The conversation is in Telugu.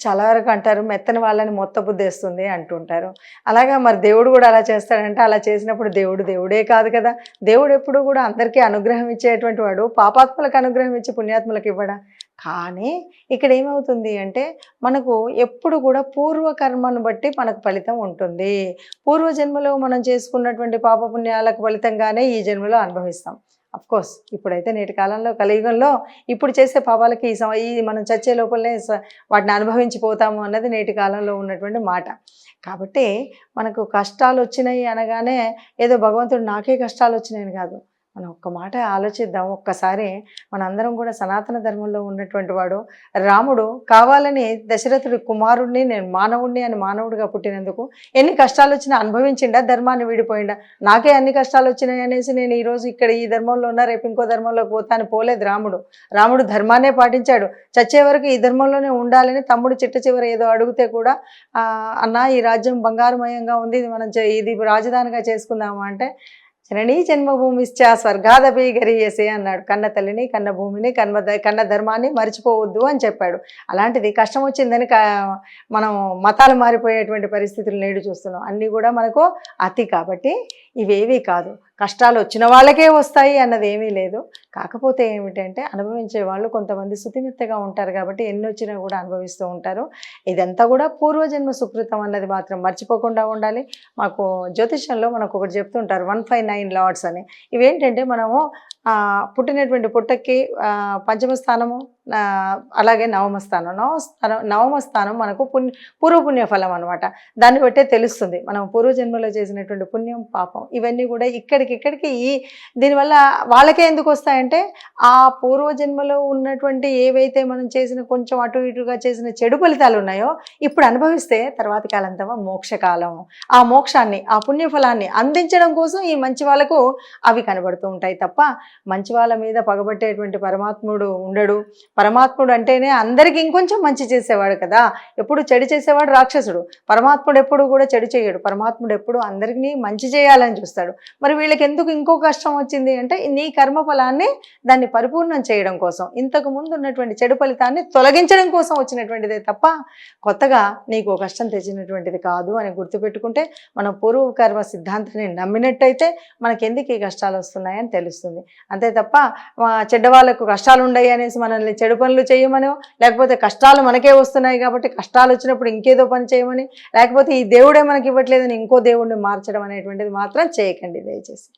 చాలా వరకు అంటారు మెత్తని వాళ్ళని మొత్త బుద్ధేస్తుంది అంటుంటారు. అలాగా మరి దేవుడు కూడా అలా చేస్తాడంటే అలా చేసినప్పుడు దేవుడు దేవుడే కాదు కదా! దేవుడు ఎప్పుడు కూడా అందరికీ అనుగ్రహం ఇచ్చేటువంటి వాడు. పాపాత్ములకు అనుగ్రహం ఇచ్చి పుణ్యాత్ములకు ఇవ్వడా? కానీ ఇక్కడ ఏమవుతుంది అంటే మనకు ఎప్పుడు కూడా పూర్వకర్మను బట్టి మనకు ఫలితం ఉంటుంది. పూర్వజన్మలో మనం చేసుకున్నటువంటి పాపపుణ్యాలకు ఫలితంగానే ఈ జన్మలో అనుభవిస్తాం. అఫ్కోర్స్ ఇప్పుడైతే నేటి కాలంలో కలియుగంలో ఇప్పుడు చేసే పాపాలకి ఈ మనం చచ్చే లోపలనే వాటిని అనుభవించిపోతాము అన్నది నేటి కాలంలో ఉన్నటువంటి మాట. కాబట్టి మనకు కష్టాలు వచ్చినాయి అనగానే ఏదో భగవంతుడు నాకే కష్టాలు వచ్చినాయని కాదు. మనం ఒక్క మాట ఆలోచిద్దాం. ఒక్కసారి మనందరం కూడా సనాతన ధర్మంలో ఉన్నటువంటి వాడు రాముడు కావాలని దశరథుడి కుమారుడిని నేను మానవుడిని అని మానవుడిగా పుట్టినందుకు ఎన్ని కష్టాలు వచ్చినా అనుభవించిండా? ధర్మాన్ని వీడిపోయిండా? నాకే అన్ని కష్టాలు వచ్చినాయి అనేసి నేను ఈరోజు ఇక్కడ ఈ ధర్మంలో ఉన్నా రేపు ఇంకో ధర్మంలోకి పోతాను పోలేదు రాముడు ధర్మాన్నే పాటించాడు. చచ్చే వరకు ఈ ధర్మంలోనే ఉండాలని తమ్ముడు చిట్ట చివరి ఏదో అడిగితే కూడా అన్న ఈ రాజ్యం బంగారుమయంగా ఉంది, ఇది రాజధానిగా చేసుకుందాము అంటే జననీ జన్మభూమిశ్చ స్వర్గాదపి గరీయసే అన్నాడు. కన్న తల్లిని కన్న భూమిని కన్న ధర్మాన్ని మర్చిపోవద్దు అని చెప్పాడు. అలాంటిది కష్టం వచ్చిందని మనం మతాలు మారిపోయేటువంటి పరిస్థితులు నేడు చూస్తున్నాం. అన్నీ కూడా మనకు అతి. కాబట్టి ఇవేవీ కాదు, కష్టాలు వచ్చిన వాళ్ళకే వస్తాయి అన్నది ఏమీ లేదు. కాకపోతే ఏమిటంటే అనుభవించే వాళ్ళు కొంతమంది శుతిమెత్తగా ఉంటారు కాబట్టి ఎన్ని వచ్చినా కూడా అనుభవిస్తూ ఉంటారు. ఇదంతా కూడా పూర్వజన్మ సుకృతం అన్నది మాత్రం మర్చిపోకుండా ఉండాలి. మాకు జ్యోతిష్యంలో మనకు ఒకటి చెప్తుంటారు 159 లార్డ్స్ అని. ఇవేంటంటే మనము పుట్టినటువంటి పుట్టకి పంచమ స్థానము అలాగే నవమ స్థానం మనకు పూర్వపుణ్య ఫలం అనమాట. దాన్ని బట్టే తెలుస్తుంది మనం పూర్వజన్మలో చేసినటువంటి పుణ్యం పాపం ఇవన్నీ కూడా ఇక్కడికి దీనివల్ల వాళ్ళకే ఎందుకు వస్తాయంటే ఆ పూర్వజన్మలో ఉన్నటువంటి ఏవైతే మనం చేసిన కొంచెం అటు ఇటుగా చేసిన చెడు ఫలితాలు ఉన్నాయో ఇప్పుడు అనుభవిస్తే తర్వాతి కాలంతో మోక్షకాలం. ఆ మోక్షాన్ని ఆ పుణ్యఫలాన్ని అందించడం కోసం ఈ మంచి వాళ్ళకు అవి కనబడుతూ ఉంటాయి తప్ప మంచి వాళ్ళ మీద పగబట్టేటువంటి పరమాత్ముడు ఉండడు. పరమాత్ముడు అంటేనే అందరికి ఇంకొంచెం మంచి చేసేవాడు కదా. ఎప్పుడు చెడు చేసేవాడు రాక్షసుడు. పరమాత్ముడు ఎప్పుడు కూడా చెడు చేయడు. పరమాత్ముడు ఎప్పుడు అందరికీ మంచి చేయాలని చూస్తాడు. మరి వీళ్ళకి ఎందుకు ఇంకో కష్టం వచ్చింది అంటే నీ కర్మ ఫలాన్ని దాన్ని పరిపూర్ణం చేయడం కోసం, ఇంతకు ముందు ఉన్నటువంటి చెడు ఫలితాన్ని తొలగించడం కోసం వచ్చినటువంటిదే తప్ప కొత్తగా నీకు కష్టం తెచ్చినటువంటిది కాదు అని గుర్తుపెట్టుకుంటే మనం పూర్వకర్మ సిద్ధాంతాన్ని నమ్మినట్టయితే మనకెందుకు ఈ కష్టాలు వస్తున్నాయని తెలుస్తుంది. అంతే తప్ప చెడ్డవాళ్ళకు కష్టాలు ఉన్నాయి అనేసి మనల్ని చెడు పనులు చేయమనో, లేకపోతే కష్టాలు మనకే వస్తున్నాయి కాబట్టి కష్టాలు వచ్చినప్పుడు ఇంకేదో పని చేయమని, లేకపోతే ఈ దేవుడే మనకి ఇవ్వట్లేదని ఇంకో దేవుడిని మార్చడం అనేటువంటిది మాత్రం చేయకండి దయచేసి.